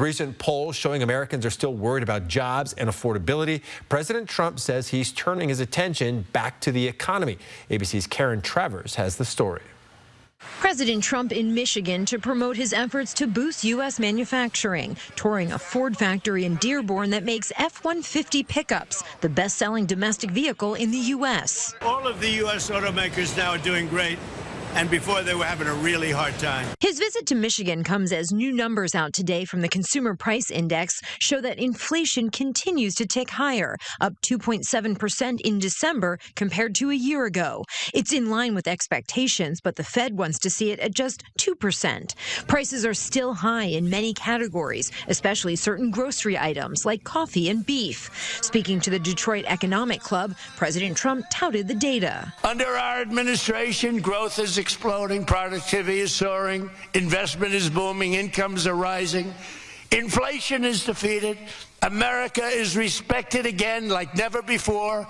Recent polls showing Americans are still worried about jobs and affordability. President Trump says he's turning his attention back to the economy. ABC's Karen Travers has the story. President Trump in Michigan to promote his efforts to boost U.S. manufacturing, touring a Ford factory in Dearborn that makes F-150 pickups, the best-selling domestic vehicle in the U.S. All of the U.S. automakers now are doing great, and before they were having a really hard time. His visit to Michigan comes as new numbers out today from the Consumer Price Index show that inflation continues to tick higher, up 2.7% in December compared to a year ago. It's in line with expectations, but the Fed wants to see it at just 2%. Prices are still high in many categories, especially certain grocery items like coffee and beef. Speaking to the Detroit Economic Club, President Trump touted the data. Under our administration, growth is exploding, productivity is soaring, investment is booming, incomes are rising, inflation is defeated, America is respected again like never before.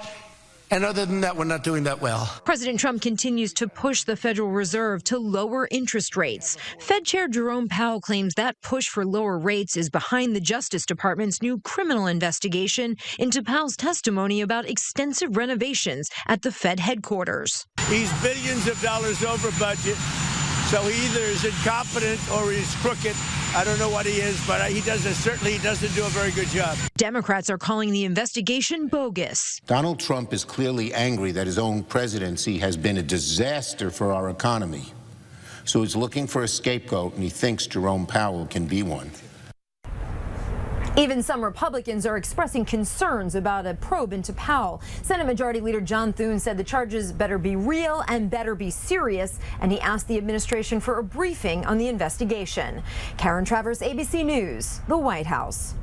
And other than that, we're not doing that well. President Trump continues to push the Federal Reserve to lower interest rates. Fed Chair Jerome Powell claims that push for lower rates is behind the Justice Department's new criminal investigation into Powell's testimony about extensive renovations at the Fed headquarters. He's billions of dollars over budget, so he either is incompetent or he's crooked. I don't know what he is, but certainly he doesn't do a very good job. Democrats are calling the investigation bogus. Donald Trump is clearly angry that his own presidency has been a disaster for our economy. So he's looking for a scapegoat, and he thinks Jerome Powell can be one. Even some Republicans are expressing concerns about a probe into Powell. Senate Majority Leader John Thune said the charges better be real and better be serious, and he asked the administration for a briefing on the investigation. Karen Travers, ABC News, the White House.